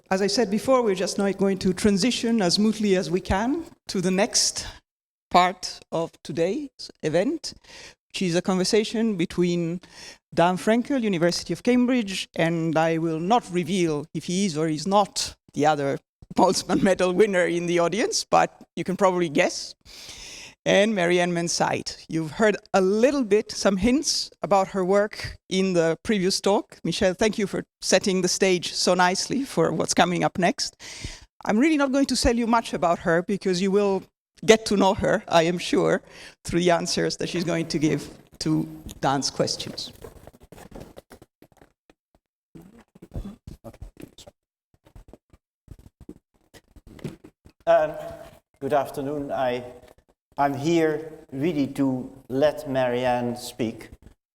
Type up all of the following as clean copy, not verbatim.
as I said before, we're just now going to transition as smoothly as we can to the next part of today's event, which is a conversation between Dan Frankel, University of Cambridge, and I will not reveal if he is or is not the other Boltzmann Medal winner in the audience, but you can probably guess, and Marianne Manside. You've heard a little bit, some hints about her work in the previous talk. Michelle, thank you for setting the stage so nicely for what's coming up next. I'm really not going to tell you much about her because you will get to know her, I am sure, through the answers that she's going to give to Dan's questions. Good afternoon. I'm here really to let Marianne speak,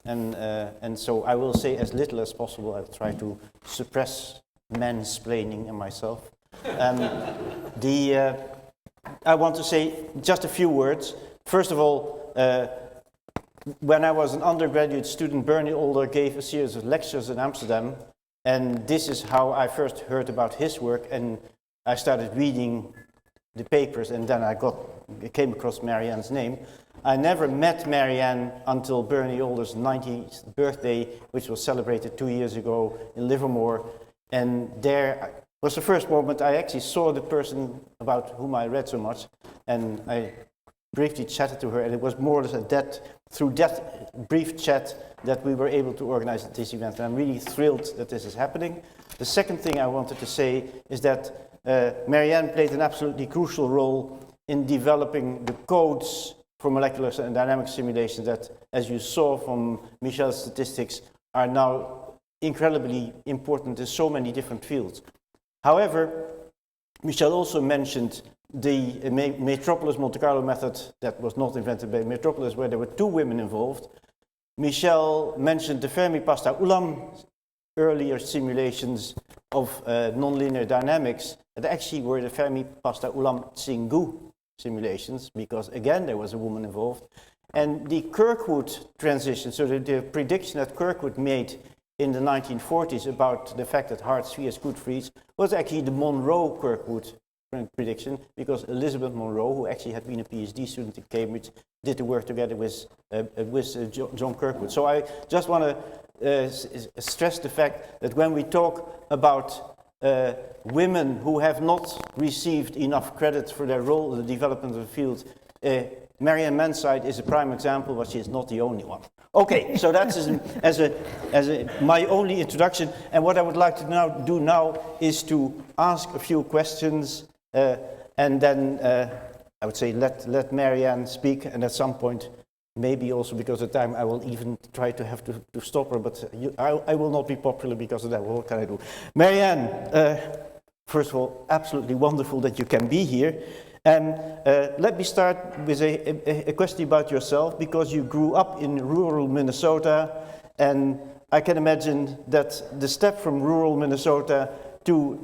and so I will say as little as possible. I'll try to suppress mansplaining and myself. I want to say just a few words. First of all, when I was an undergraduate student, Bernie Older gave a series of lectures in Amsterdam, and this is how I first heard about his work, and I started reading the papers, and then I came across Marianne's name. I never met Marianne until Bernie Older's 90th birthday, which was celebrated 2 years ago in Livermore, and there was the first moment I actually saw the person about whom I read so much, and I briefly chatted to her, and it was more or less through that brief chat that we were able to organize this event, and I'm really thrilled that this is happening. The second thing I wanted to say is that Marianne played an absolutely crucial role in developing the codes for molecular and dynamic simulations that, as you saw from Michel's statistics, are now incredibly important in so many different fields. However, Michel also mentioned the Metropolis Monte Carlo method that was not invented by Metropolis, where there were 2 women involved. Michel mentioned the Fermi-Pasta-Ulam earlier simulations of nonlinear dynamics that actually were the Fermi-Pasta-Ulam-Tsingu simulations, because again there was a woman involved. And the Kirkwood transition, so the prediction that Kirkwood made in the 1940s about the fact that hard spheres could freeze, was actually the Monroe-Kirkwood prediction, because Monroe, who actually had been a PhD student in Cambridge, did the work together with John Kirkwood. So I just want to stress the fact that when we talk about women who have not received enough credit for their role in the development of the field, Marianne Manside is a prime example, but she is not the only one. Okay, so that's my only introduction, and what I would like to do now is to ask a few questions, and then I would say let Marianne speak, and at some point, maybe also because of time, I will even try to have to stop her, but I will not be popular because of that. What can I do? Marianne, first of all, absolutely wonderful that you can be here. And let me start with a question about yourself, because you grew up in rural Minnesota, and I can imagine that the step from rural Minnesota to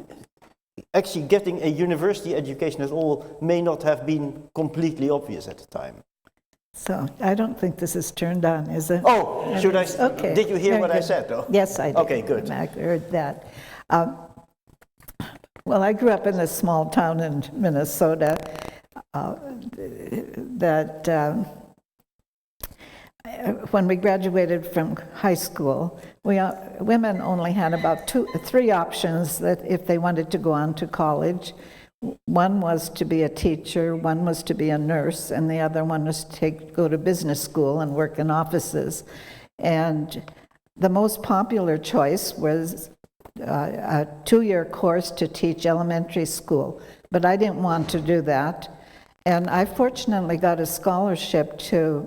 actually getting a university education at all may not have been completely obvious at the time. So I don't think this is turned on, is it? Oh, should I? Okay. Did you hear Very what good. I said, though? Yes, I did. Okay, good. I heard that. Well, I grew up in a small town in Minnesota when we graduated from high school, women only had about 3 options that if they wanted to go on to college. One was to be a teacher, one was to be a nurse, and the other one was to go to business school and work in offices. And the most popular choice was a 2-year course to teach elementary school, but I didn't want to do that. And I fortunately got a scholarship to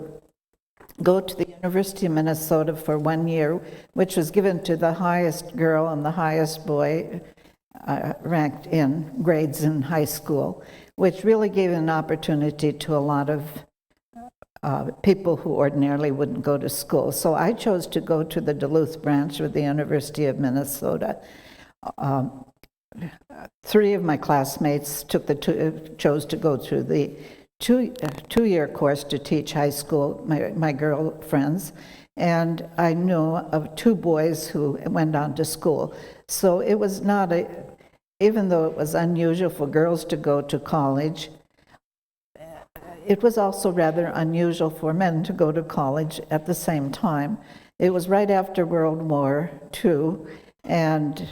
go to the University of Minnesota for 1 year, which was given to the highest girl and the highest boy ranked in grades in high school, which really gave an opportunity to a lot of people who ordinarily wouldn't go to school. So I chose to go to the Duluth branch of the University of Minnesota. 3 of my classmates chose to go through the two-year course to teach high school, my girlfriends, and I knew of 2 boys who went on to school. So it was not even though it was unusual for girls to go to college, it was also rather unusual for men to go to college at the same time. It was right after World War II, and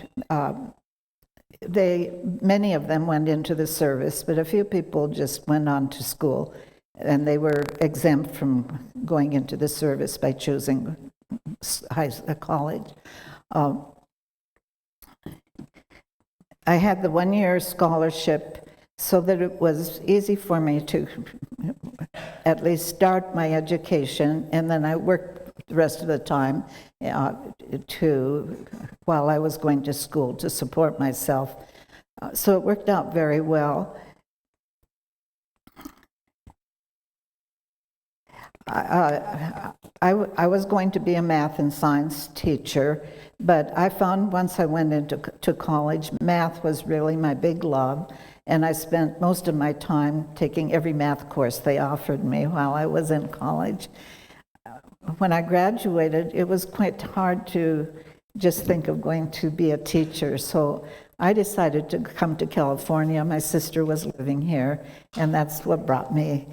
many of them went into the service, but a few people just went on to school, and they were exempt from going into the service by choosing college. I had the one-year scholarship so that it was easy for me to at least start my education, and then I worked the rest of the time while I was going to school to support myself. So it worked out very well. I was going to be a math and science teacher, but I found once I went into college, math was really my big love, and I spent most of my time taking every math course they offered me while I was in college. When I graduated, it was quite hard to just think of going to be a teacher, so I decided to come to California. My sister was living here, and that's what brought me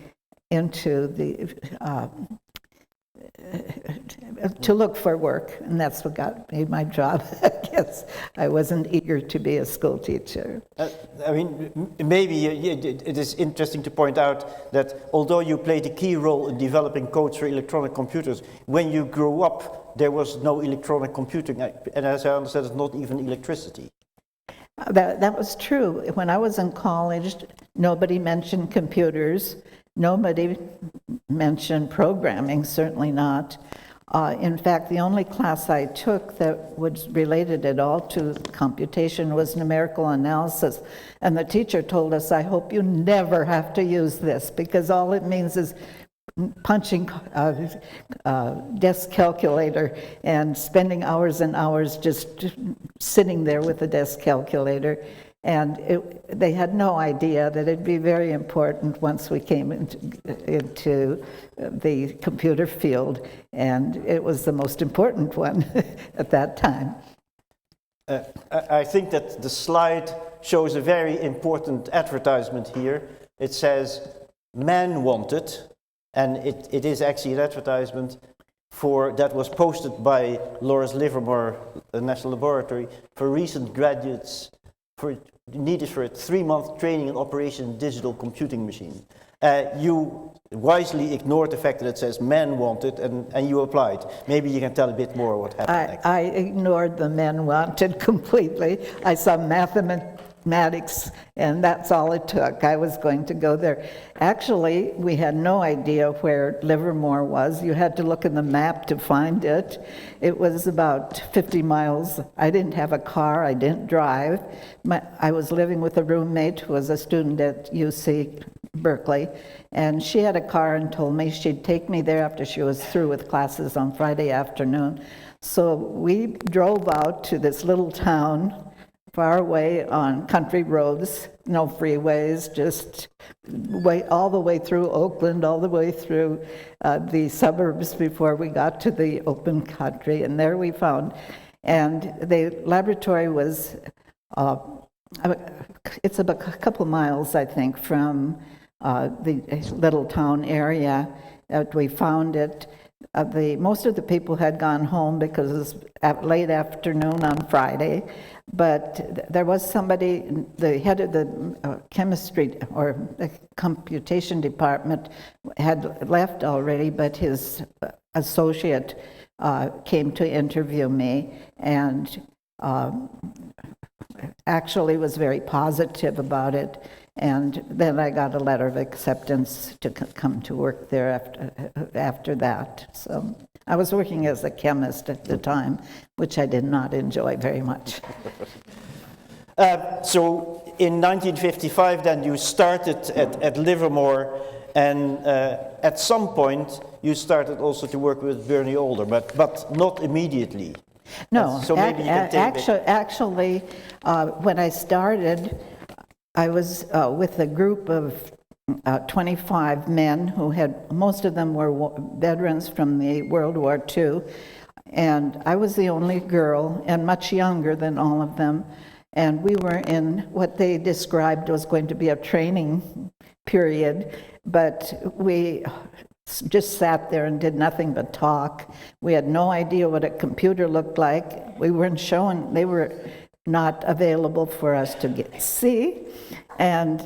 into to look for work, and that's what got me my job. I guess I wasn't eager to be a school teacher. I mean, maybe it is interesting to point out that although you played a key role in developing codes for electronic computers, when you grew up, there was no electronic computing, and as I understand, it's not even electricity. That was true. When I was in college, nobody mentioned computers. Nobody mentioned programming, certainly not. In fact, the only class I took that was related at all to computation was numerical analysis. And the teacher told us, I hope you never have to use this, because all it means is punching desk calculator and spending hours and hours just sitting there with the desk calculator. And they had no idea that it'd be very important once we came into the computer field, and it was the most important one at that time. I think that the slide shows a very important advertisement here. It says, "Man wanted," and it is actually an advertisement that was posted by Lawrence Livermore, the National Laboratory, for recent graduates needed for a 3-month training in Operation Digital Computing Machine. You wisely ignored the fact that it says "men wanted," and you applied. Maybe you can tell a bit more what happened next. I ignored the men wanted completely. I saw mathematics, and that's all it took. I was going to go there. Actually, we had no idea where Livermore was. You had to look in the map to find it. It was about 50 miles. I didn't have a car. I didn't drive. I was living with a roommate who was a student at UC Berkeley, and she had a car and told me she'd take me there after she was through with classes on Friday afternoon. So we drove out to this little town far away on country roads, no freeways, just all the way through Oakland, all the way through the suburbs before we got to the open country. And there we found, and the laboratory was, it's about a couple miles, I think, from the little town area that we found it. Most of the people had gone home because it was late afternoon on Friday, but there was somebody, the head of the chemistry or the computation department had left already, but his associate came to interview me, and actually was very positive about it. And then I got a letter of acceptance to come to work there after that. So I was working as a chemist at the time, which I did not enjoy very much. So in 1955, then you started at Livermore, and at some point you started also to work with Bernie Older, but not immediately. No, so maybe you can take actually, when I started, I was with a group of 25 men who had, most of them were veterans from the World War II, and I was the only girl and much younger than all of them. And we were in what they described was going to be a training period, but we just sat there and did nothing but talk. We had no idea what a computer looked like. We weren't shown, they were not available for us to see. And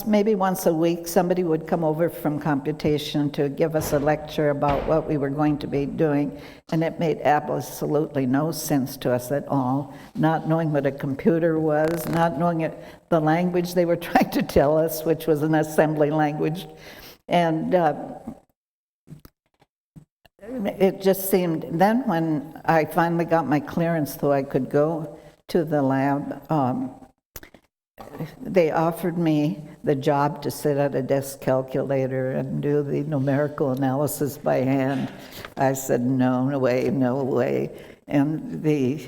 maybe once a week, somebody would come over from computation to give us a lecture about what we were going to be doing, and it made absolutely no sense to us at all, not knowing what a computer was, not knowing the language they were trying to tell us, which was an assembly language. And it just seemed, then when I finally got my clearance so I could go to the lab, they offered me the job to sit at a desk calculator and do the numerical analysis by hand. I said, no way, no way. And the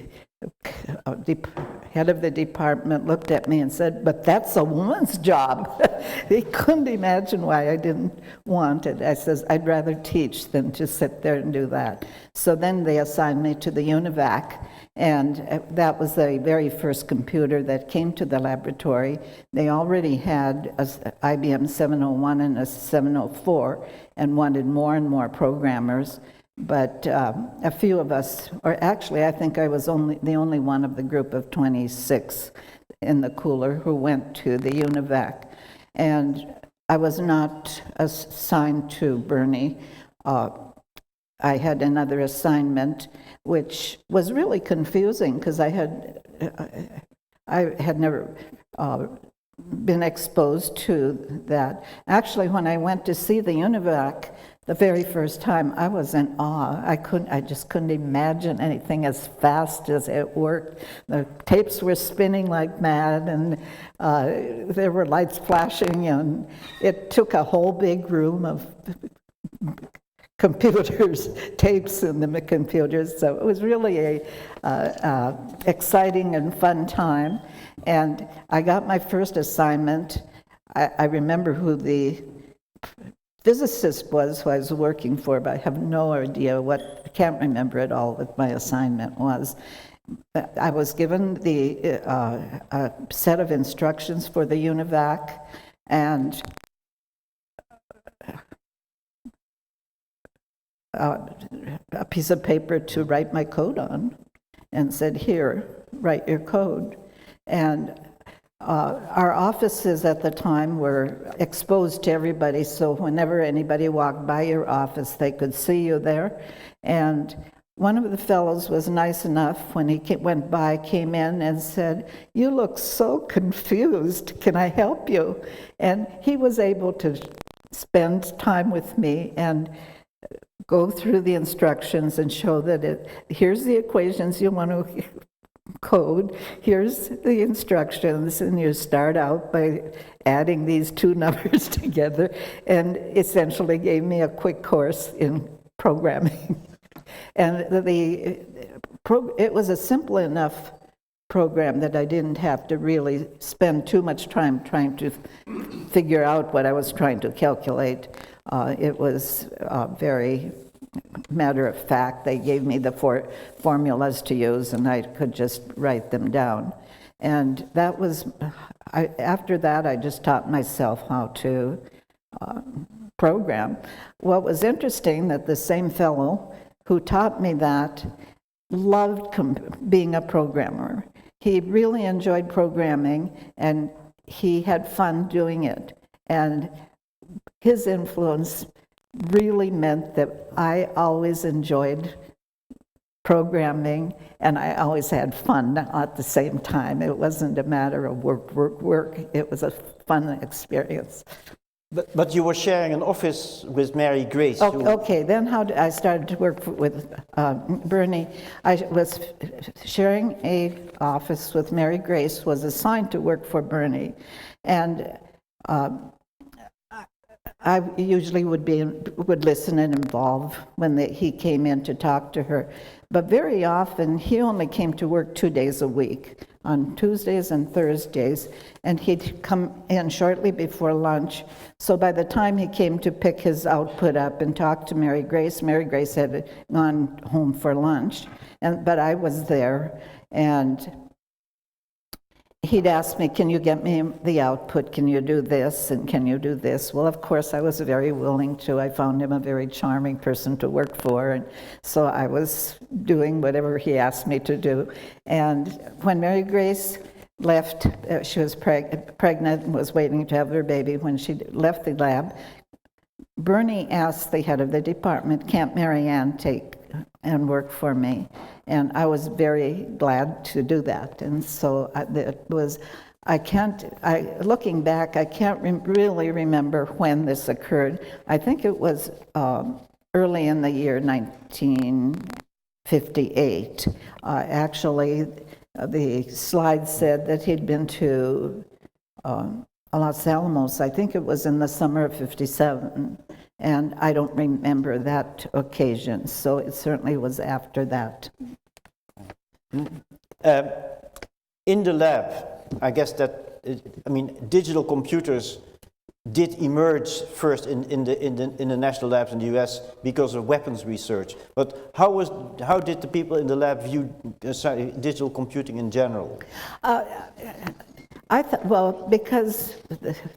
head of the department looked at me and said, but that's a woman's job. He couldn't imagine why I didn't want it. I says, I'd rather teach than to sit there and do that. So then they assigned me to the UNIVAC, and that was the very first computer that came to the laboratory. They already had an IBM 701 and a 704 and wanted more and more programmers. But a few of us, or actually I think I was the only one of the group of 26 in the cooler who went to the UNIVAC. And I was not assigned to Bernie. I had another assignment, which was really confusing because I had never been exposed to that. Actually, when I went to see the UNIVAC the very first time, I was in awe. I just couldn't imagine anything as fast as it worked. The tapes were spinning like mad, and there were lights flashing, and it took a whole big room of computers, tapes in the computers. So it was really a exciting and fun time. And I got my first assignment. I remember who the physicist was who I was working for, but I have no idea I can't remember at all what my assignment was. I was given a set of instructions for the UNIVAC, and a piece of paper to write my code on, and said, here, write your code. And our offices at the time were exposed to everybody, so whenever anybody walked by your office, they could see you there. And one of the fellows was nice enough, when he went by, came in and said, you look so confused, can I help you? And he was able to spend time with me and go through the instructions and show that here's the equations you want to code, here's the instructions, and you start out by adding these two numbers together, and essentially gave me a quick course in programming. And it was a simple enough program that I didn't have to really spend too much time trying to figure out what I was trying to calculate. It was very matter of fact. They gave me the formulas to use, and I could just write them down. And that was, after that, I just taught myself how to program. What was interesting, that the same fellow who taught me that loved being a programmer. He really enjoyed programming, and he had fun doing it. And his influence really meant that I always enjoyed programming, and I always had fun at the same time. It wasn't a matter of work. It was a fun experience. But you were sharing an office with Mary Grace. Okay, then I started to work with Bernie. I was sharing an office with Mary Grace, was assigned to work for Bernie, and I usually would listen and involve when he came in to talk to her. But very often, he only came to work 2 days a week, on Tuesdays and Thursdays, and he'd come in shortly before lunch. So by the time he came to pick his output up and talk to Mary Grace had gone home for lunch, but I was there, and he'd ask me, can you get me the output? Can you do this? And can you do this? Well, of course, I was very willing to. I found him a very charming person to work for. And so I was doing whatever he asked me to do. And when Mary Grace left, she was pregnant and was waiting to have her baby. When she left the lab, Bernie asked the head of the department, can't Mary Ann take and work for me? And I was very glad to do that. And so it was, looking back, I can't really remember when this occurred. I think it was early in the year 1958. Actually, the slide said that he'd been to Los Alamos. I think it was in the summer of '57. And I don't remember that occasion, so it certainly was after that. In the lab, I guess that, digital computers did emerge first in the national labs in the US because of weapons research. But how did the people in the lab view digital computing in general? Well, because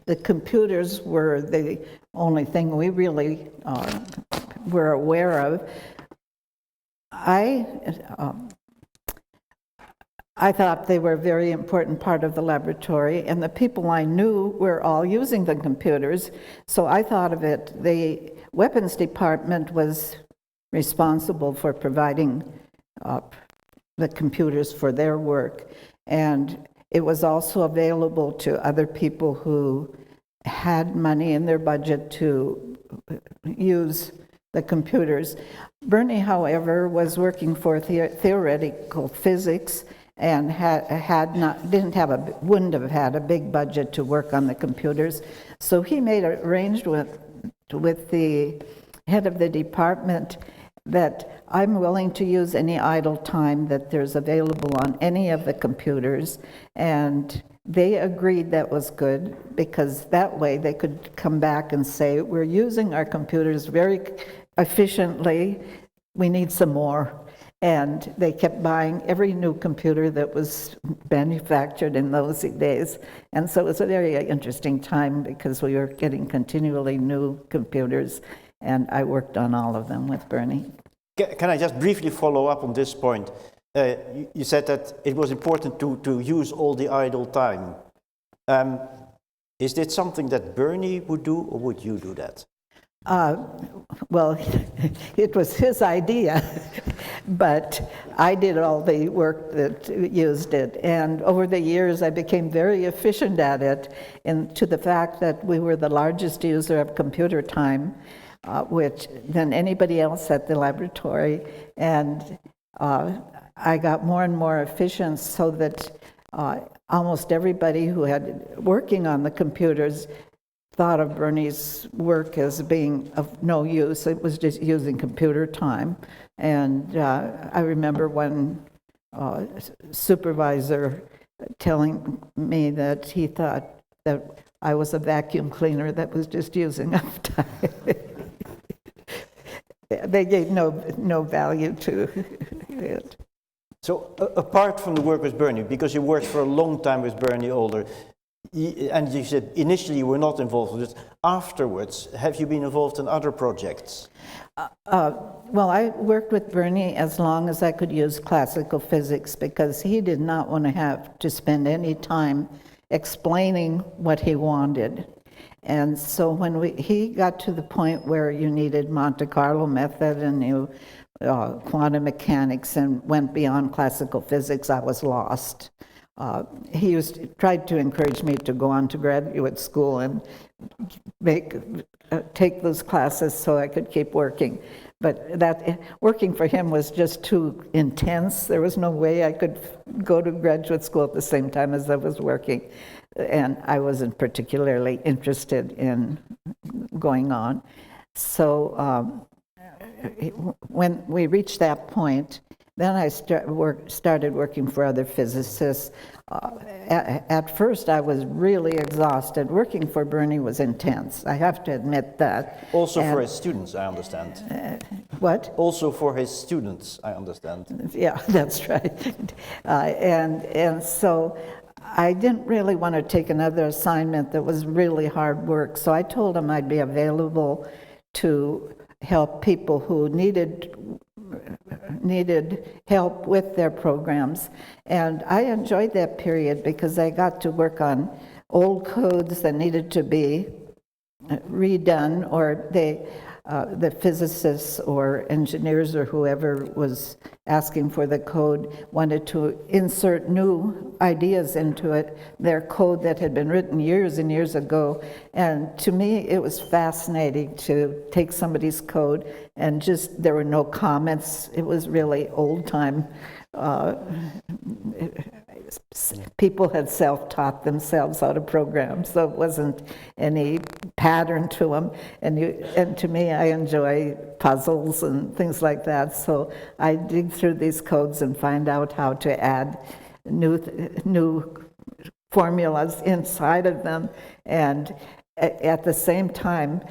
the computers were the only thing we really were aware of, I thought they were a very important part of the laboratory, and the people I knew were all using the computers, so I thought of it, the weapons department was responsible for providing the computers for their work, and it was also available to other people who had money in their budget to use the computers. Bernie, however, was working for theoretical physics and wouldn't have had a big budget to work on the computers. So he made an arrangement with the head of the department that I'm willing to use any idle time that there's available on any of the computers, and they agreed that was good because that way they could come back and say, we're using our computers very efficiently, we need some more. And they kept buying every new computer that was manufactured in those days. And so it was a very interesting time because we were getting continually new computers, and I worked on all of them with Bernie. Can I just briefly follow up on this point? You said that it was important to use all the idle time. Is it something that Bernie would do, or would you do that? Well, it was his idea, but I did all the work that used it. And over the years, I became very efficient at it, and to the fact that we were the largest user of computer time, which than anybody else at the laboratory. And I got more and more efficient so that almost everybody who had working on the computers thought of Bernie's work as being of no use. It was just using computer time. And I remember one supervisor telling me that he thought that I was a vacuum cleaner that was just using up time. They gave no value to it. So apart from the work with Bernie, because you worked for a long time with Bernie Older, and you said initially you were not involved with it, afterwards, have you been involved in other projects? Well, I worked with Bernie as long as I could use classical physics because he did not want to have to spend any time explaining what he wanted. And so when he got to the point where you needed Monte Carlo method and quantum mechanics and went beyond classical physics, I was lost. He tried to encourage me to go on to graduate school and take those classes so I could keep working. But that working for him was just too intense. There was no way I could go to graduate school at the same time as I was working. And I wasn't particularly interested in going on. So when we reached that point, then I started working for other physicists. At first, I was really exhausted. Working for Bernie was intense. I have to admit that. Also for his students, I understand. What? Also for his students, I understand. Yeah, that's right. And so I didn't really want to take another assignment that was really hard work, so I told him I'd be available to help people who needed help with their programs. And I enjoyed that period because I got to work on old codes that needed to be redone, or the physicists or engineers or whoever was asking for the code wanted to insert new ideas into it, their code that had been written years and years ago. And to me, it was fascinating to take somebody's code and just, there were no comments. It was really old time. People had self-taught themselves how to program, so it wasn't any pattern to them. And to me, I enjoy puzzles and things like that, so I dig through these codes and find out how to add new formulas inside of them. And at the same time,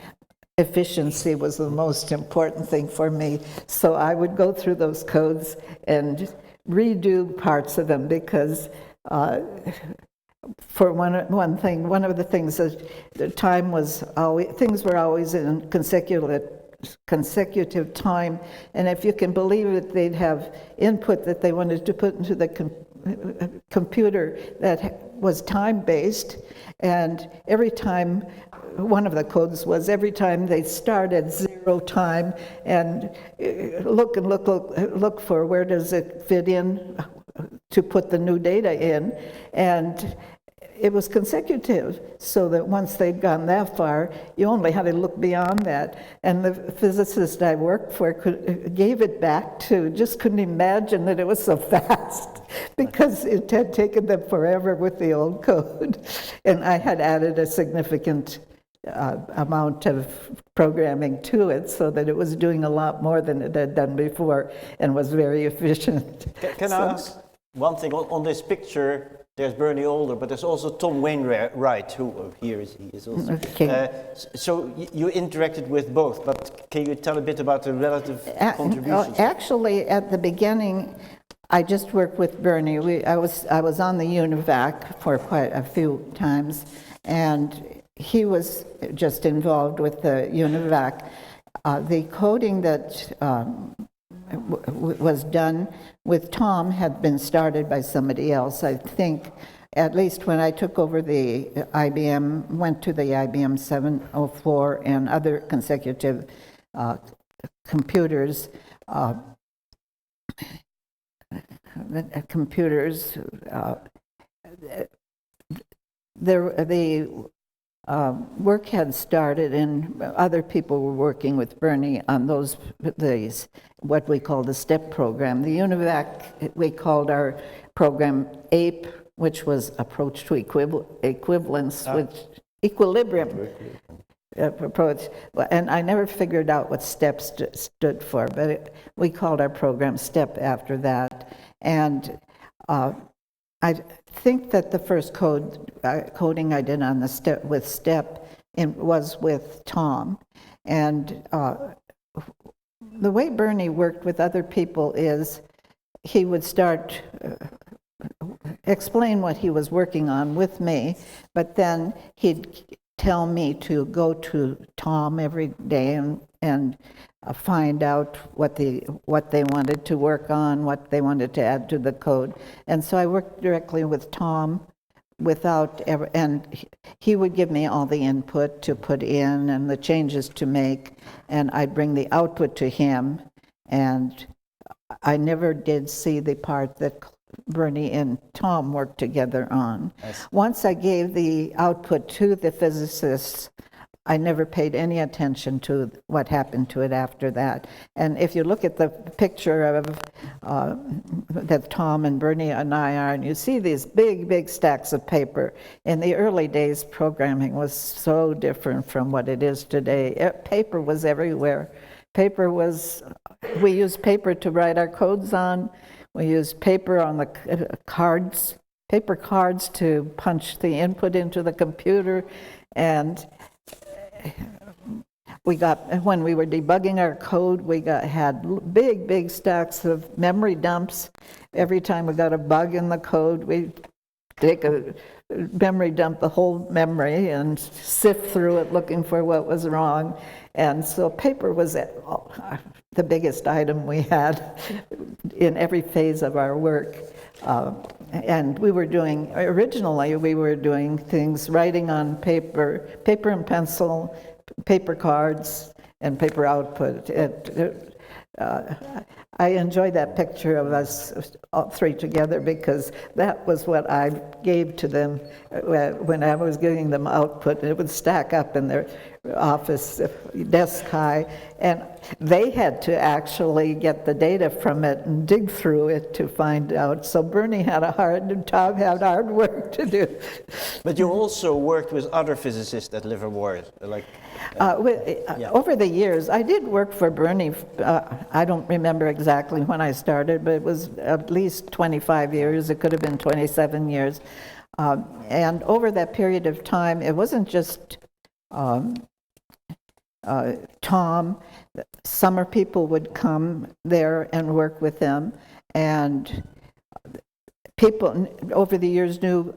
efficiency was the most important thing for me. So I would go through those codes and redo parts of them, because for one thing, one of the things is the time was always, things were always in consecutive time, and if you can believe it, they'd have input that they wanted to put into the computer that was time-based, and every time, one of the codes was every time they start at 0 time and look for where does it fit in to put the new data in, and it was consecutive, so that once they'd gone that far, you only had to look beyond that. And the physicist I worked for gave it back to, just couldn't imagine that it was so fast, because it had taken them forever with the old code. And I had added a significant amount of programming to it, so that it was doing a lot more than it had done before and was very efficient. Can I ask one thing? On this picture, there's Bernie Older, but there's also Tom Wainwright, who he is also. Okay. So you interacted with both, but can you tell a bit about the relative contributions? Actually, at the beginning, I just worked with Bernie. I was on the UNIVAC for quite a few times, and he was just involved with the UNIVAC. The coding that was done with Tom had been started by somebody else. I think, at least when I took over the IBM, went to the IBM 704 and other consecutive computers, the work had started, and other people were working with Bernie on these what we call the STEP program. The UNIVAC, we called our program APE, which was Approach to Equivalence, which equilibrium approach. And I never figured out what STEP stood for, but we called our program STEP after that. And I think that the first coding I did on the STEP was with Tom. And the way Bernie worked with other people is he would start explain what he was working on with me, but then he'd tell me to go to Tom every day and find out what they wanted to work on, what they wanted to add to the code. And so I worked directly with Tom and he would give me all the input to put in and the changes to make, and I'd bring the output to him. And I never did see the part that Bernie and Tom worked together on. Yes. Once I gave the output to the physicists, I never paid any attention to what happened to it after that. And if you look at the picture of that Tom and Bernie and I are, and you see these big, big stacks of paper. In the early days, programming was so different from what it is today. Paper was everywhere. We used paper to write our codes on. We used paper on the paper cards to punch the input into the computer. And when we were debugging our code, had big stacks of memory dumps. Every time we got a bug in the code, we take a memory dump, the whole memory, and sift through it looking for what was wrong. And so paper was the biggest item we had in every phase of our work. And originally we were doing things, writing on paper and pencil, paper cards, and paper output. I enjoy that picture of us all three together because that was what I gave to them when I was giving them output. It would stack up in their office, desk high, and they had to actually get the data from it and dig through it to find out. So Bernie had Tom had hard work to do. But you also worked with other physicists at Livermore, like... Over the years, I did work for Bernie. I don't remember exactly when I started, but it was at least 25 years. It could have been 27 years. And over that period of time, it wasn't just Tom. Summer people would come there and work with them. And people over the years knew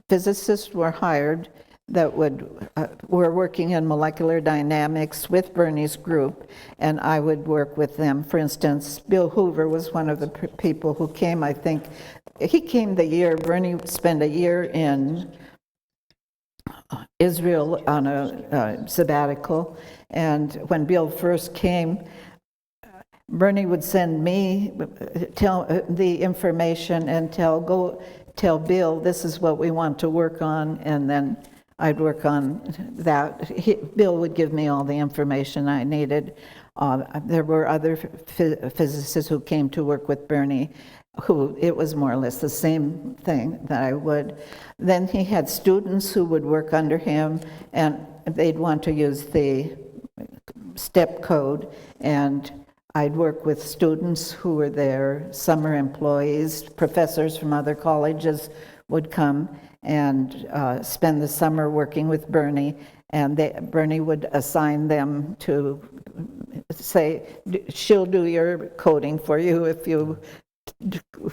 physicists were hired that were working in molecular dynamics with Bernie's group, and I would work with them. For instance, Bill Hoover was one of the people who came, I think. He came the year, Bernie spent a year in Israel on a sabbatical, and when Bill first came, Bernie would send me the information and go tell Bill, this is what we want to work on, and then I'd work on that. Bill would give me all the information I needed. There were other physicists who came to work with Bernie, who it was more or less the same thing that I would. Then he had students who would work under him, and they'd want to use the step code, and I'd work with students who were there, summer employees, professors from other colleges would come and spend the summer working with Bernie, and Bernie would assign them to say, she'll do your coding for you if you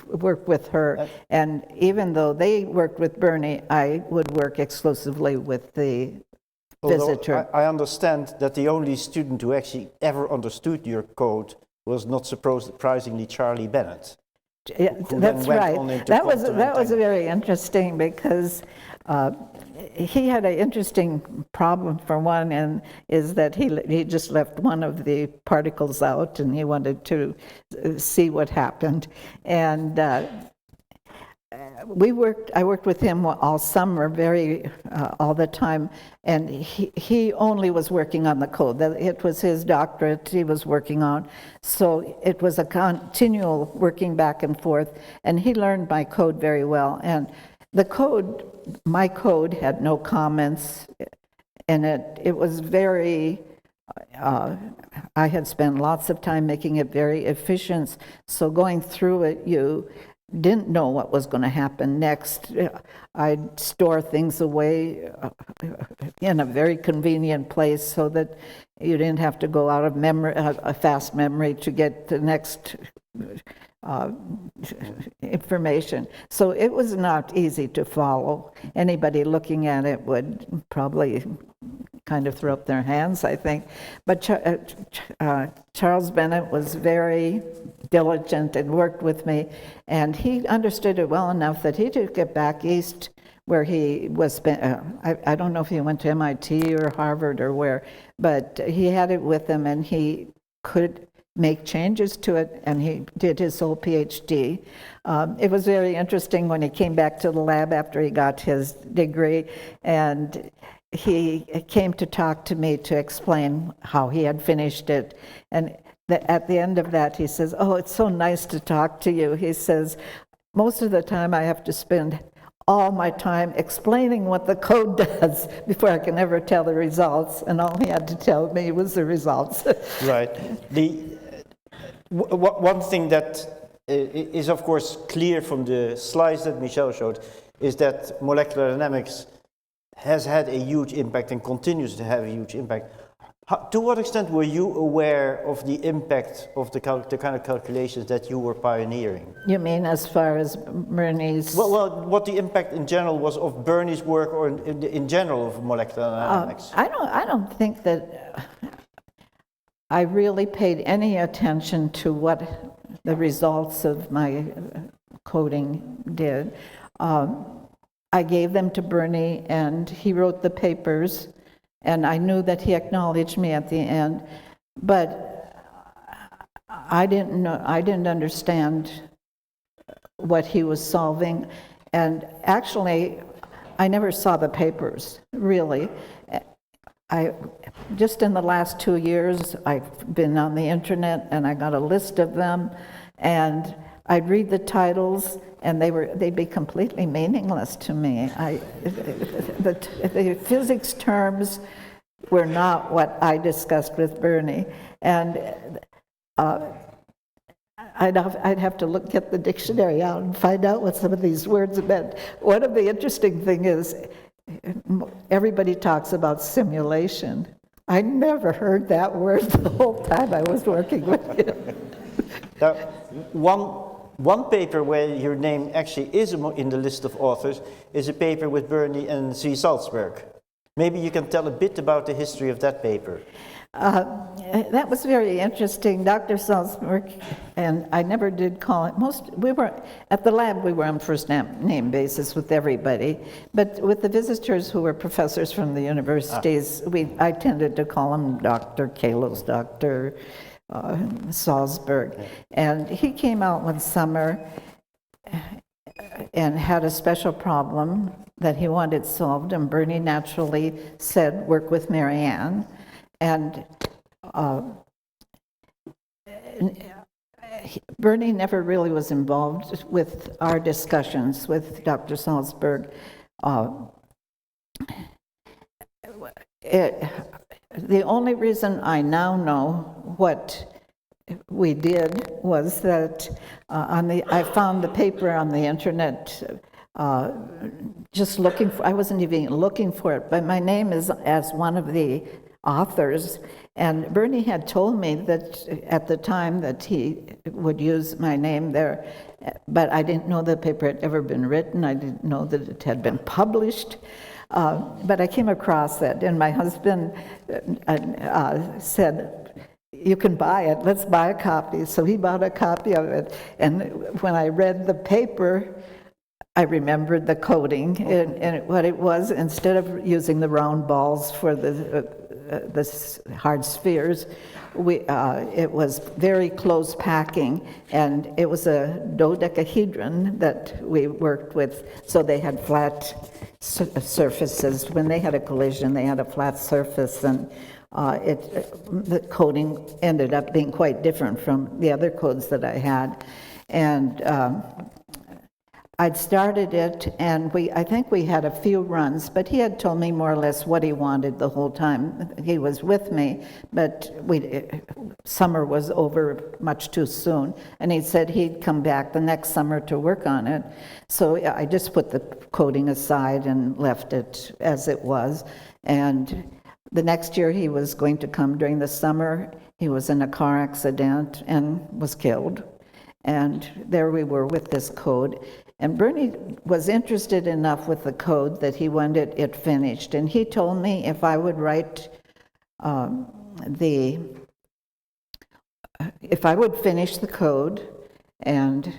work with her. And even though they worked with Bernie, I would work exclusively with the visitor. I understand that the only student who actually ever understood your code was, not surprisingly, Charlie Bennett. Yeah, that's right. That was very interesting because he had an interesting problem for one, and is that he just left one of the particles out, and he wanted to see what happened. And I worked with him all summer, all the time, and he only was working on the code. It was his doctorate he was working on, so it was a continual working back and forth, and he learned my code very well. And my code had no comments in it. It was very, I had spent lots of time making it very efficient, so going through it, you didn't know what was going to happen next. I'd store things away in a very convenient place so that you didn't have to go out of memory, a fast memory, to get the next information. So it was not easy to follow. Anybody looking at it would probably kind of throw up their hands, I think. But Charles Bennett was very diligent and worked with me, and he understood it well enough that he did get back east where he was, I don't know if he went to MIT or Harvard or where, but he had it with him, and he could make changes to it, and he did his whole PhD. It was very interesting when he came back to the lab after he got his degree, and he came to talk to me to explain how he had finished it. And at the end of that, he says, "Oh, it's so nice to talk to you." He says, "Most of the time I have to spend all my time explaining what the code does before I can ever tell the results, and all he had to tell me was the results." Right. One thing that is, of course, clear from the slides that Michel showed is that molecular dynamics has had a huge impact and continues to have a huge impact. To what extent were you aware of the impact of the kind of calculations that you were pioneering? You mean as far as Bernie's? Well, what the impact in general was of Bernie's work, or in general of molecular dynamics? I don't think that I really paid any attention to what the results of my coding did. I gave them to Bernie, and he wrote the papers, and I knew that he acknowledged me at the end, but I didn't understand what he was solving, and actually, I never saw the papers, really. Just in the last 2 years, I've been on the internet, and I got a list of them, and I'd read the titles, and they'd be completely meaningless to me. The physics terms were not what I discussed with Bernie, and I'd have to get the dictionary out and find out what some of these words meant. One of the interesting things is, everybody talks about simulation. I never heard that word the whole time I was working with him. Now, one paper where your name actually is in the list of authors is a paper with Bernie and C. Salzburg. Maybe you can tell a bit about the history of that paper. That was very interesting. Dr. Salzburg, and I never did call it, we were, at the lab we were on first name basis with everybody, but with the visitors who were professors from the universities, I tended to call them Dr. Kalos, Dr. Salzburg. And he came out one summer and had a special problem that he wanted solved, and Bernie naturally said, work with Marianne. And Bernie never really was involved with our discussions with Dr. Salzburg. The only reason I now know what we did was that I found the paper on the internet, just looking for, I wasn't even looking for it, but my name is as one of the authors, and Bernie had told me that at the time that he would use my name there, but I didn't know the paper had ever been written. I didn't know that it had been published. But I came across it, and my husband said, you can buy it, let's buy a copy. So he bought a copy of it, and when I read the paper, I remembered the coding, and what it was, instead of using the round balls for the hard spheres, it was very close packing, and it was a dodecahedron that we worked with, so they had flat surfaces. When they had a collision, they had a flat surface, and the coding ended up being quite different from the other codes that I had. And I'd started it, and I think we had a few runs, but he had told me more or less what he wanted the whole time. He was with me, but summer was over much too soon, and he said he'd come back the next summer to work on it. So I just put the coding aside and left it as it was. And the next year he was going to come during the summer. He was in a car accident and was killed. And there we were with this code. And Bernie was interested enough with the code that he wanted it finished. And he told me if I would write if I would finish the code and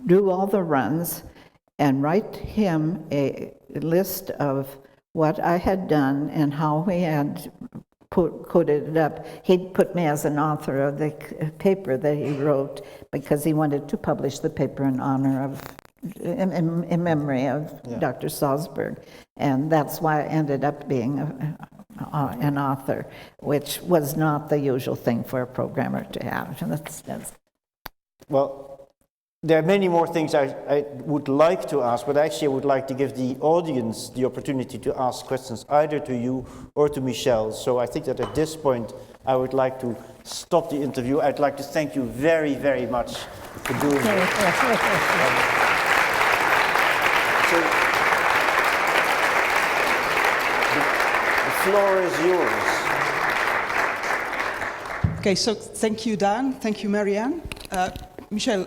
do all the runs and write him a list of what I had done and how we had coded it up, he'd put me as an author of the paper that he wrote, because he wanted to publish the paper in honor of, in memory of Dr. Salzburg. And that's why I ended up being an author, which was not the usual thing for a programmer to have. And that's Well, there are many more things I would like to ask, but actually I would like to give the audience the opportunity to ask questions either to you or to Michelle. So I think that at this point I would like to stop the interview. I'd like to thank you very, very much for doing this. So the floor is yours. Okay, so thank you, Dan. Thank you, Marianne. Michel,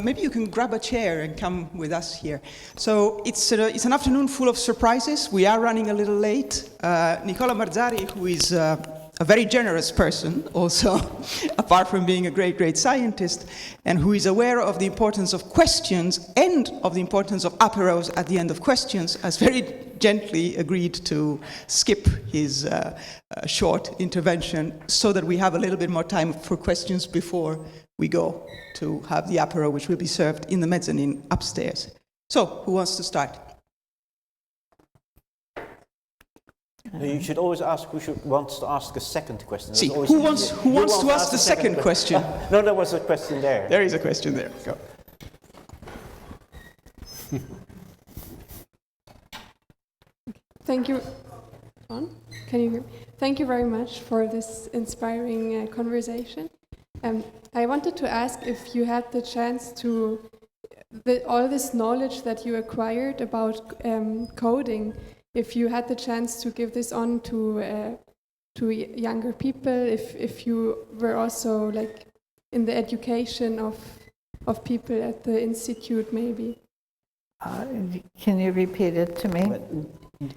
maybe you can grab a chair and come with us here. So it's an afternoon full of surprises. We are running a little late. Nicola Marzari, who is a very generous person also, apart from being a great, great scientist, and who is aware of the importance of questions and of the importance of aperos at the end of questions, has very gently agreed to skip his short intervention so that we have a little bit more time for questions before we go to have the apero, which will be served in the mezzanine upstairs. So, who wants to start? You should always ask who wants to ask a second question. See, who wants to ask the second question? No, there was a question there. There is a question there. Go. Thank you. On? Can you hear me? Thank you very much for this inspiring conversation. I wanted to ask if you had the chance to, all this knowledge that you acquired about coding, if you had the chance to give this on to younger people, if you were also like in the education of people at the institute, maybe. Can you repeat it to me?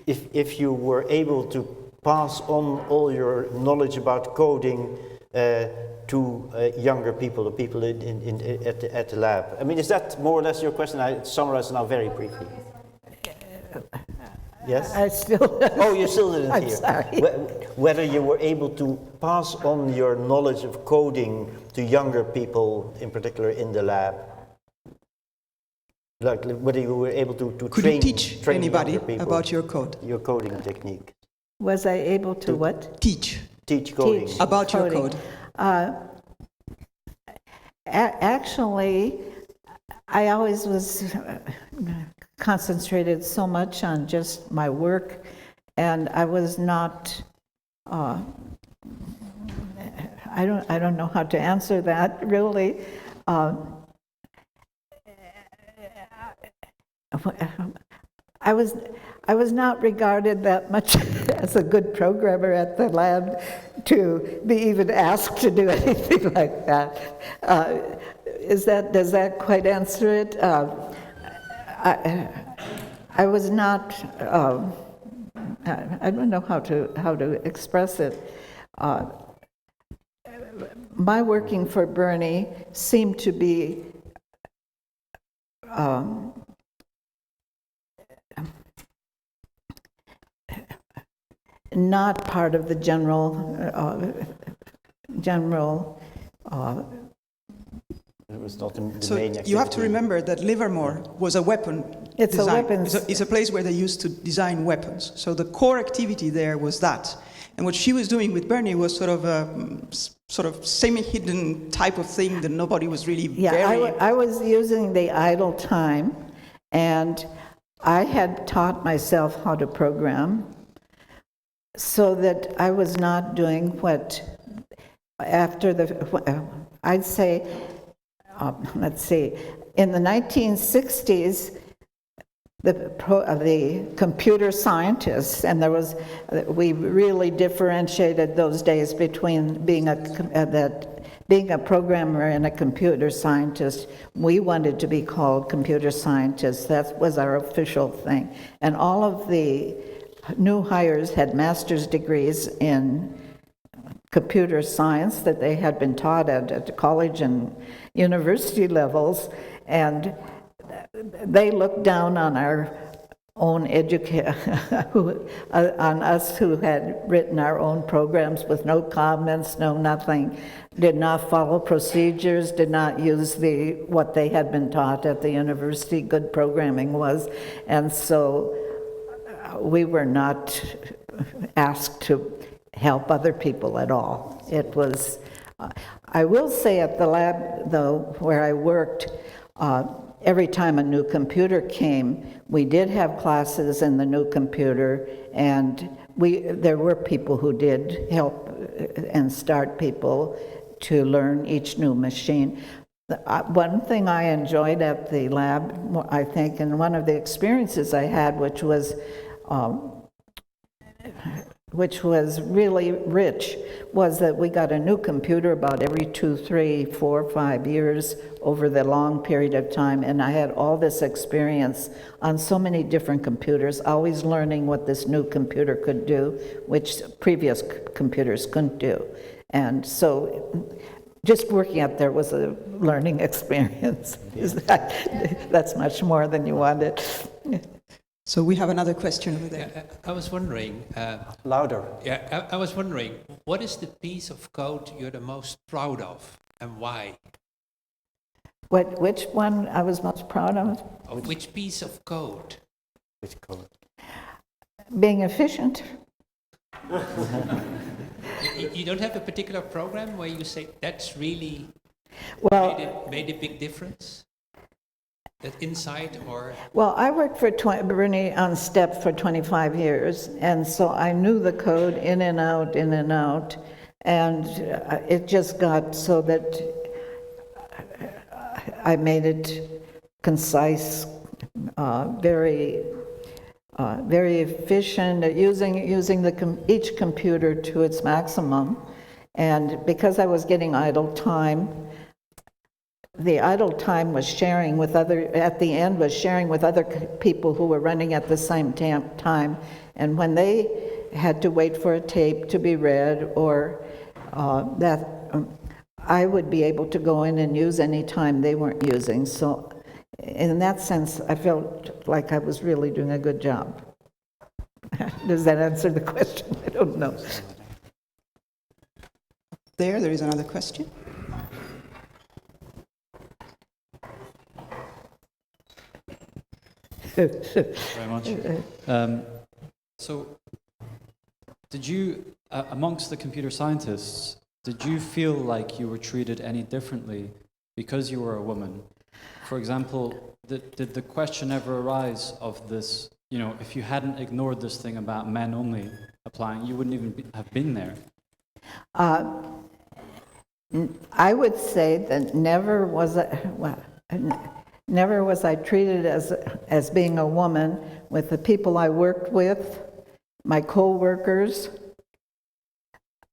If you were able to pass on all your knowledge about coding to younger people, the people at the lab. I mean, is that more or less your question? I summarize now very briefly. Yes? I still... Oh, you still didn't I'm hear. sorry. Whether you were able to pass on your knowledge of coding to younger people, in particular in the lab. Like whether you were able to Could train, you teach train anybody younger people about your code? your coding technique. Was I able to what? Teach Teach coding. Teach. about your Coding. code. Actually, I always was concentrated so much on just my work, and I was not. I don't know how to answer that really. I was not regarded that much as a good programmer at the lab to be even asked to do anything like that. Does that quite answer it? I was not. I don't know how to express it. My working for Bernie seemed to be. Not part of the general. It was not the main So activity. you have to remember that Livermore was a weapon It's design. a weapons. It's a place where they used to design weapons. So the core activity there was that. And what she was doing with Bernie was sort of a semi-hidden type of thing that nobody was really very... I was using the idle time, and I had taught myself how to program, so that I was not doing what, after the, I'd say, let's see, in the 1960s, the computer scientists, and we really differentiated those days between being a programmer and a computer scientist. We wanted to be called computer scientists. That was our official thing. And all of the new hires had master's degrees in computer science that they had been taught at college and university levels, and they looked down on our own on us who had written our own programs with no comments, no nothing, did not follow procedures, did not use what they had been taught at the university good programming was, and so we were not asked to help other people at all. It was, I will say at the lab, though, where I worked, every time a new computer came, we did have classes in the new computer, and there were people who did help and start people to learn each new machine. One thing I enjoyed at the lab, I think, and one of the experiences I had, which was which was really rich, was that we got a new computer about every 2, 3, 4, 5 years over the long period of time, and I had all this experience on so many different computers, always learning what this new computer could do, which previous computers couldn't do. And so just working up there was a learning experience. That's much more than you wanted. So we have another question over there. Yeah, I was wondering. Louder. Yeah, I was wondering, what is the piece of code you're the most proud of, and why? Which one I was most proud of? Which piece of code? Which color? Being efficient. You don't have a particular program where you say that's really Well, made a big difference? That insight or? Well, I worked for Bernie on STEP for 25 years, and so I knew the code in and out, and it just got so that I made it concise, very efficient, using each computer to its maximum. And because I was getting idle time, the idle time was sharing with at the end was sharing with other people who were running at the same time. And when they had to wait for a tape to be read or I would be able to go in and use any time they weren't using. So in that sense, I felt like I was really doing a good job. Does that answer the question? I don't know. There is another question. Very much. So, did you, amongst the computer scientists, did you feel like you were treated any differently because you were a woman? For example, did the question ever arise of this, you know, if you hadn't ignored this thing about men only applying, you wouldn't even have been there? I would say that never was I treated as being a woman with the people I worked with, my co-workers.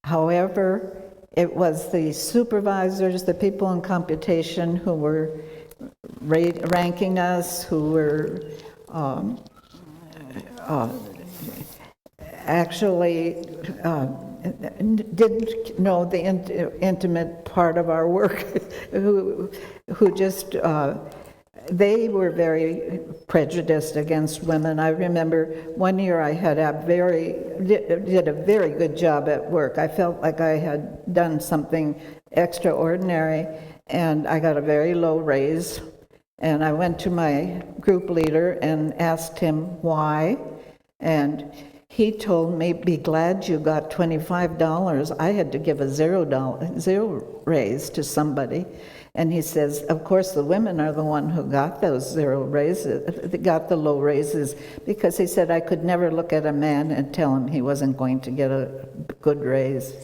However, it was the supervisors, the people in computation who were ranking us, who were actually didn't know the intimate part of our work, who just they were very prejudiced against women. I remember one year I had did a very good job at work. I felt like I had done something extraordinary, and I got a very low raise. And I went to my group leader and asked him why, and he told me, "Be glad you got $25. I had to give a zero raise to somebody." And he says, "Of course, the women are the one who got those zero raises, got the low raises," because he said, "I could never look at a man and tell him he wasn't going to get a good raise."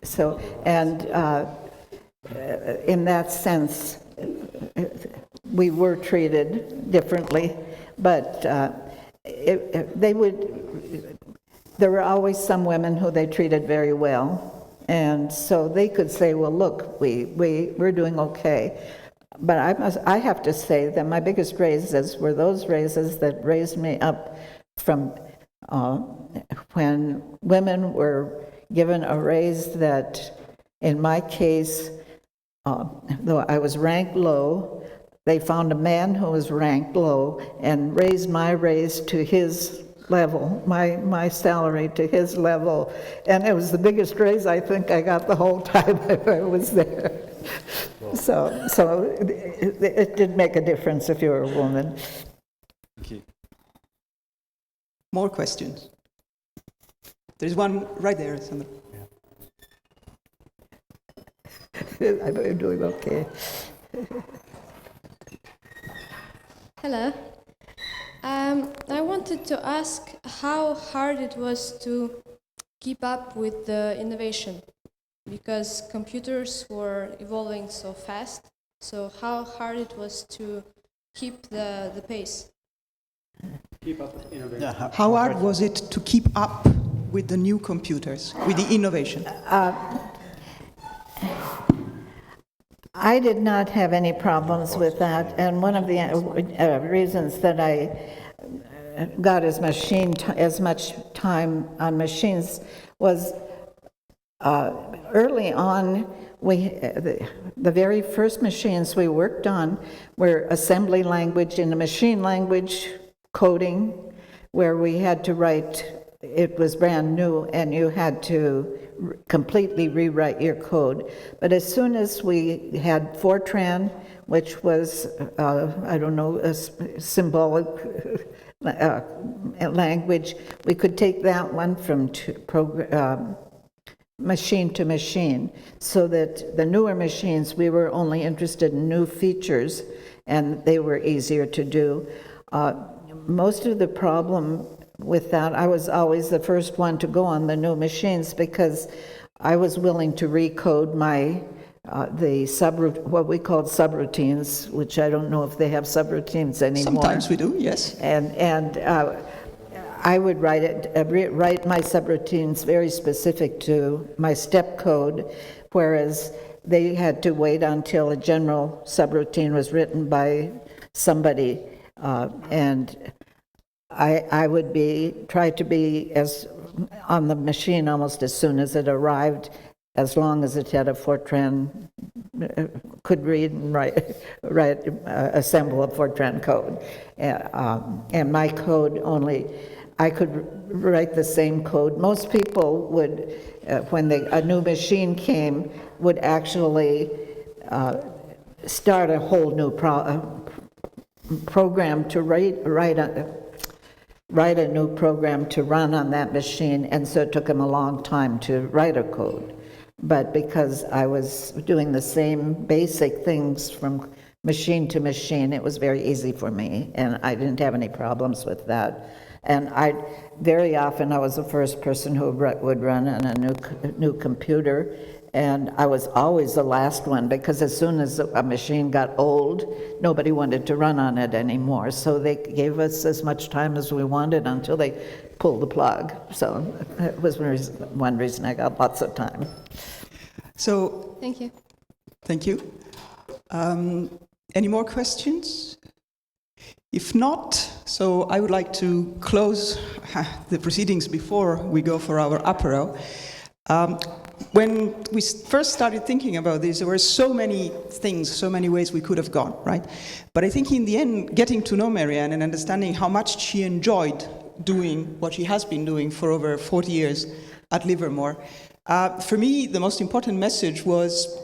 So, and in that sense, we were treated differently, but there were always some women who they treated very well. And so they could say, "Well, look, we're doing okay." But I have to say that my biggest raises were those raises that raised me up from when women were given a raise that, in my case, though I was ranked low, they found a man who was ranked low and raised my raise to his level, my salary to his level, and it was the biggest raise I think I got the whole time I was there. So it did make a difference if you were a woman. Thank you. More questions? There's one right there, Sandra. I'm doing okay. Hello. I wanted to ask how hard it was to keep up with the innovation, because computers were evolving so fast. So how hard it was to keep the pace? Yeah, How hard was it to keep up with the new computers, with the innovation? I did not have any problems with that, and one of the reasons that I got as much time on machines was early on. The very first machines we worked on were assembly language and machine language coding, where we had to write. It was brand new, and you had to completely rewrite your code. But as soon as we had Fortran, which was, I don't know, a symbolic language, we could take that one from machine to machine, so that the newer machines, we were only interested in new features, and they were easier to do. Most of the problem with that, I was always the first one to go on the new machines because I was willing to recode my what we called subroutines, which I don't know if they have subroutines anymore. Sometimes we do, yes. And I would write my subroutines very specific to my step code, whereas they had to wait until a general subroutine was written by somebody, and I would try to be as on the machine almost as soon as it arrived, as long as it had a Fortran, could read and assemble a Fortran code. And my code only, I could write the same code. Most people would, when a new machine came, would actually start a whole new program to write a new program to run on that machine, and so it took them a long time to write a code. But because I was doing the same basic things from machine to machine, it was very easy for me, and I didn't have any problems with that. And very often I was the first person who would run on a new computer, and I was always the last one, because as soon as a machine got old, nobody wanted to run on it anymore. So they gave us as much time as we wanted until they pulled the plug. So it was one reason I got lots of time. So, Thank you. thank you. Any more questions? If not, so I would like to close the proceedings before we go for our apéro. When we first started thinking about this, there were so many things, so many ways we could have gone, right? But I think in the end, getting to know Marianne and understanding how much she enjoyed doing what she has been doing for over 40 years at Livermore, for me, the most important message was,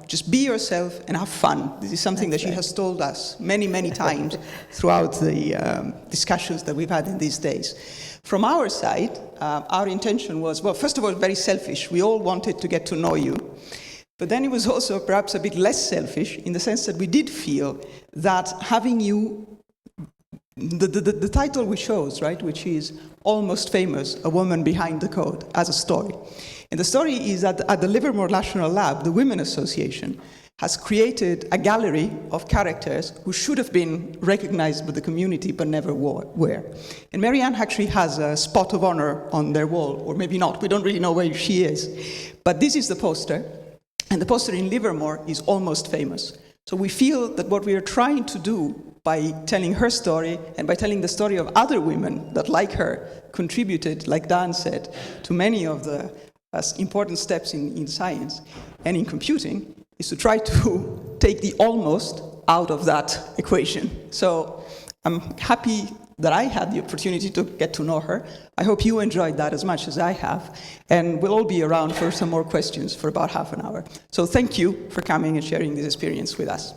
just be yourself and have fun. This is something that she has told us many, many times throughout the discussions that we've had in these days. From our side, our intention was, well, first of all, very selfish. We all wanted to get to know you. But then it was also perhaps a bit less selfish in the sense that we did feel that having you, the title we chose, right, which is Almost Famous, A Woman Behind the Code, as a story. And the story is that at the Livermore National Lab, the Women Association has created a gallery of characters who should have been recognized by the community but never were. And Marianne actually has a spot of honor on their wall, or maybe not, we don't really know where she is. But this is the poster, and the poster in Livermore is Almost Famous. So we feel that what we are trying to do by telling her story and by telling the story of other women that, like her, contributed, like Dan said, to many of the important steps in science and in computing, is to try to take the almost out of that equation. So I'm happy that I had the opportunity to get to know her. I hope you enjoyed that as much as I have. And we'll all be around for some more questions for about half an hour. So thank you for coming and sharing this experience with us.